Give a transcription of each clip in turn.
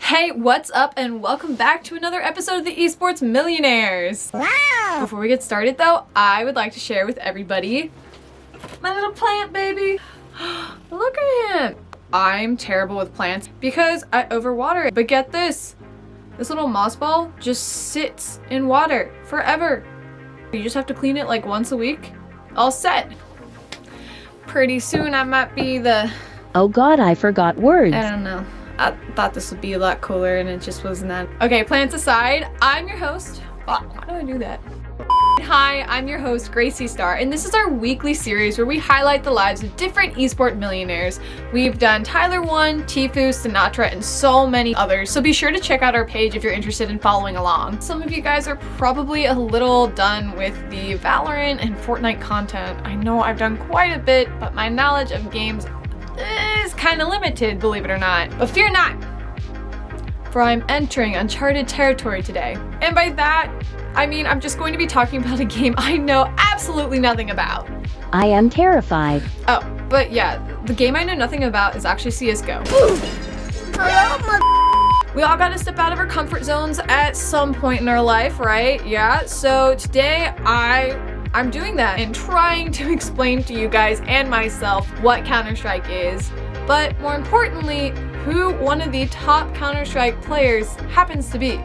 Hey, what's up and welcome back to another episode of the Esports Millionaires. Wow! Before we get started though, I would like to share with everybody my little plant baby. Look at him. I'm terrible with plants because I overwater it. But get this little moss ball just sits in water forever. You just have to clean it like once a week. All set. Pretty soon I might be the... Oh god, I forgot words. I don't know. I thought this would be a lot cooler and it just wasn't that. Okay, plants aside, I'm your host. Why do I do that? Hi, I'm your host, Gracie Star, and this is our weekly series where we highlight the lives of different esport millionaires. We've done Tyler 1, Tfue, Sinatra, and so many others, so be sure to check out our page if you're interested in following along. Some of you guys are probably a little done with the Valorant and Fortnite content. I know I've done quite a bit, but my knowledge of games is kind of limited, believe it or not. But fear not, for I'm entering uncharted territory today. And by that, I mean I'm just going to be talking about a game I know absolutely nothing about. I am terrified. Oh, but yeah, the game I know nothing about is actually CSGO. We all gotta step out of our comfort zones at some point in our life, right? Yeah, so today I'm doing that and trying to explain to you guys and myself what Counterstrike is, but more importantly, who one of the top Counterstrike players happens to be.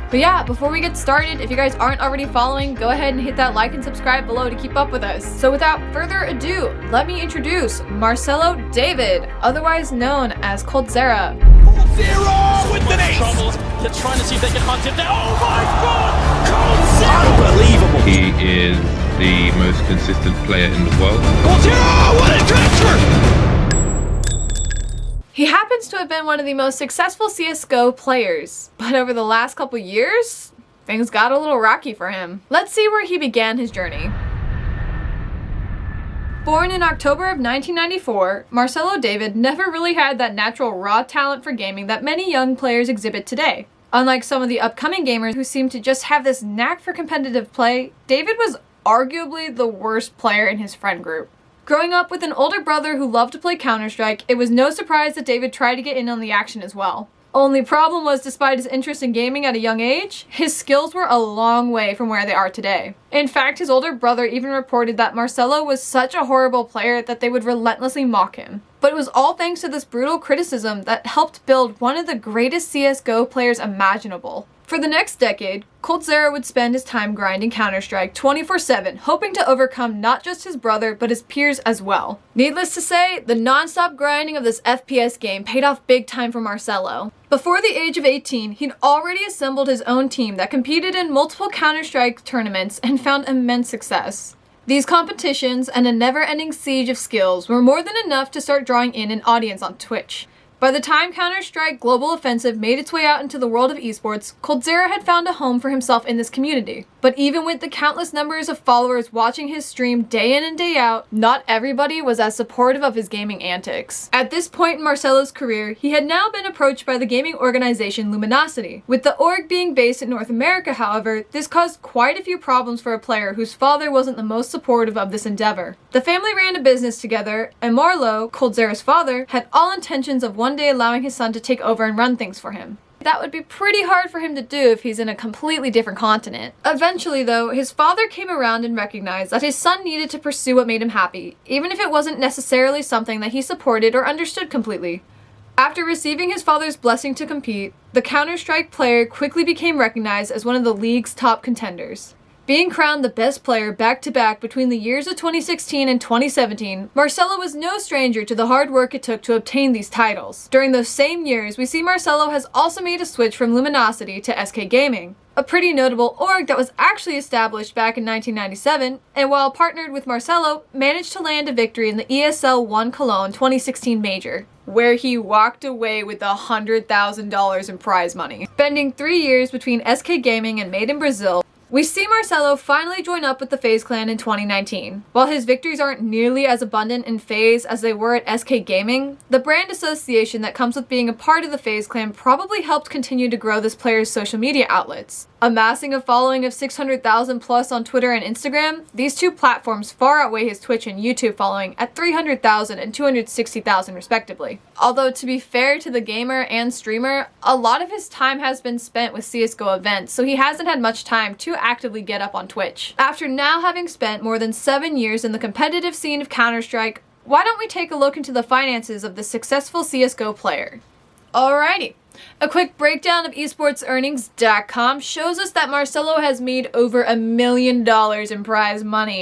But yeah, before we get started, if you guys aren't already following, go ahead and hit that like and subscribe below to keep up with us. So without further ado, let me introduce Marcelo David, otherwise known as Coldzera. Coldzera with the ace! They're trying to see if they can hunt him down. Oh my god! Coldzera! Unbelievable! He is the most consistent player in the world. Coldzera! What a transfer! He happens to have been one of the most successful CSGO players, but over the last couple years, things got a little rocky for him. Let's see where he began his journey. Born in October of 1994, Marcelo David never really had that natural raw talent for gaming that many young players exhibit today. Unlike some of the upcoming gamers who seem to just have this knack for competitive play, David was arguably the worst player in his friend group. Growing up with an older brother who loved to play Counterstrike, it was no surprise that David tried to get in on the action as well. Only problem was, despite his interest in gaming at a young age, his skills were a long way from where they are today. In fact, his older brother even reported that Marcelo was such a horrible player that they would relentlessly mock him. But it was all thanks to this brutal criticism that helped build one of the greatest CSGO players imaginable. For the next decade, Coldzera would spend his time grinding Counterstrike 24/7, hoping to overcome not just his brother, but his peers as well. Needless to say, the non-stop grinding of this FPS game paid off big time for Marcelo. Before the age of 18, he'd already assembled his own team that competed in multiple Counterstrike tournaments and found immense success. These competitions and a never-ending siege of skills were more than enough to start drawing in an audience on Twitch. By the time Counter-Strike Global Offensive made its way out into the world of esports, Coldzera had found a home for himself in this community. But even with the countless numbers of followers watching his stream day in and day out, not everybody was as supportive of his gaming antics. At this point in Marcelo's career, he had now been approached by the gaming organization Luminosity. With the org being based in North America, however, this caused quite a few problems for a player whose father wasn't the most supportive of this endeavor. The family ran a business together, and Marlo, Coldzera's father, had all intentions of one day allowing his son to take over and run things for him. That would be pretty hard for him to do if he's in a completely different continent. Eventually though, his father came around and recognized that his son needed to pursue what made him happy, even if it wasn't necessarily something that he supported or understood completely. After receiving his father's blessing to compete, the Counter-Strike player quickly became recognized as one of the league's top contenders. Being crowned the best player back-to-back between the years of 2016 and 2017, Marcelo was no stranger to the hard work it took to obtain these titles. During those same years, we see Marcelo has also made a switch from Luminosity to SK Gaming, a pretty notable org that was actually established back in 1997, and while partnered with Marcelo, managed to land a victory in the ESL 1 Cologne 2016 Major, where he walked away with $100,000 in prize money. Spending 3 years between SK Gaming and Made in Brazil, We see Marcelo finally join up with the Faze Clan in 2019. While his victories aren't nearly as abundant in Faze as they were at SK Gaming, the brand association that comes with being a part of the Faze Clan probably helped continue to grow this player's social media outlets. Amassing a following of 600,000 plus on Twitter and Instagram, these two platforms far outweigh his Twitch and YouTube following at 300,000 and 260,000 respectively. Although to be fair to the gamer and streamer, a lot of his time has been spent with CSGO events, so he hasn't had much time to actively get up on Twitch. After now having spent more than 7 years in the competitive scene of Counterstrike, why don't we take a look into the finances of this successful CSGO player? Alrighty. A quick breakdown of esportsearnings.com shows us that Marcelo has made over $1 million in prize money.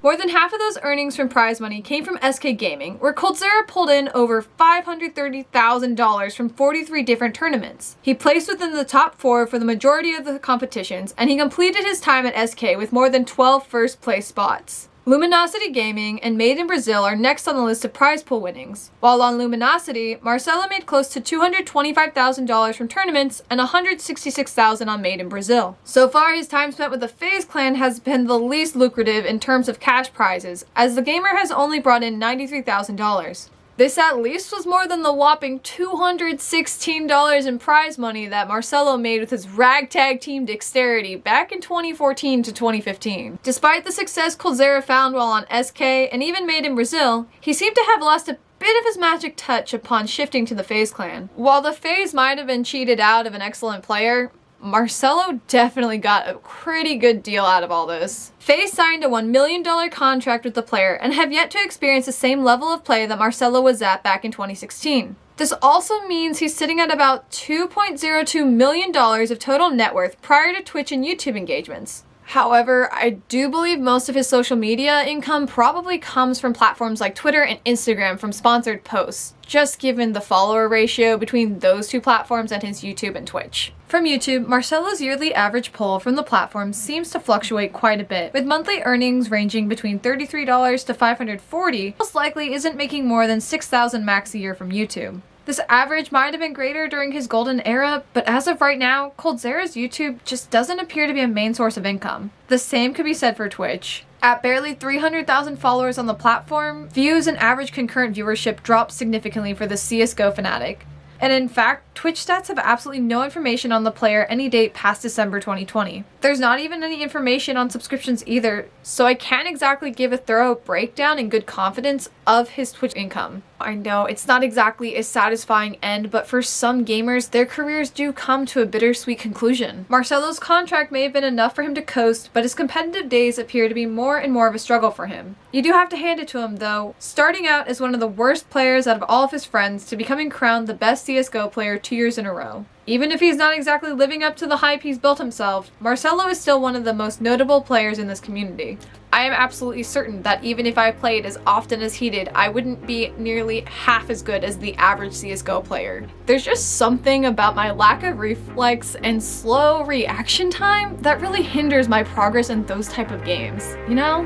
More than half of those earnings from prize money came from SK Gaming, where Coldzera pulled in over $530,000 from 43 different tournaments. He placed within the top 4 for the majority of the competitions, and he completed his time at SK with more than 12 first place spots. Luminosity Gaming and Made in Brazil are next on the list of prize pool winnings. While on Luminosity, Marcelo made close to $225,000 from tournaments and $166,000 on Made in Brazil. So far, his time spent with the Faze Clan has been the least lucrative in terms of cash prizes, as the gamer has only brought in $93,000. This at least was more than the whopping $216 in prize money that Marcelo made with his ragtag team Dexterity back in 2014 to 2015. Despite the success Coldzera found while on SK and even Made in Brazil, he seemed to have lost a bit of his magic touch upon shifting to the Faze Clan. While the Faze might have been cheated out of an excellent player, Marcelo definitely got a pretty good deal out of all this. Faze signed a $1 million contract with the player and have yet to experience the same level of play that Marcelo was at back in 2016. This also means he's sitting at about $2.02 million of total net worth prior to Twitch and YouTube engagements. However, I do believe most of his social media income probably comes from platforms like Twitter and Instagram from sponsored posts, just given the follower ratio between those two platforms and his YouTube and Twitch. From YouTube, Marcelo's yearly average pull from the platform seems to fluctuate quite a bit, with monthly earnings ranging between $33 to $540, most likely isn't making more than $6,000 max a year from YouTube. This average might have been greater during his golden era, but as of right now, Coldzera's YouTube just doesn't appear to be a main source of income. The same could be said for Twitch. At barely 300,000 followers on the platform, views and average concurrent viewership dropped significantly for the CSGO fanatic. And in fact, Twitch stats have absolutely no information on the player any date past December 2020. There's not even any information on subscriptions either, so I can't exactly give a thorough breakdown in good confidence of his Twitch income. I know it's not exactly a satisfying end, but for some gamers, their careers do come to a bittersweet conclusion. Marcelo's contract may have been enough for him to coast, but his competitive days appear to be more and more of a struggle for him. You do have to hand it to him though, starting out as one of the worst players out of all of his friends to becoming crowned the best CSGO player 2 years in a row. Even if he's not exactly living up to the hype he's built himself, Marcelo is still one of the most notable players in this community. I am absolutely certain that even if I played as often as he did, I wouldn't be nearly half as good as the average CSGO player. There's just something about my lack of reflex and slow reaction time that really hinders my progress in those type of games, you know?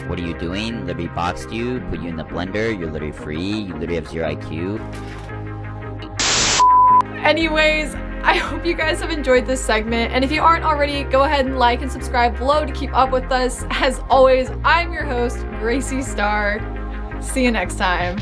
What are you doing? Literally boxed you, put you in the blender, you're literally free, you literally have 0 IQ. Anyways, I hope you guys have enjoyed this segment, and if you aren't already, go ahead and like and subscribe below to keep up with us. As always, I'm your host, Gracie Star. See you next time.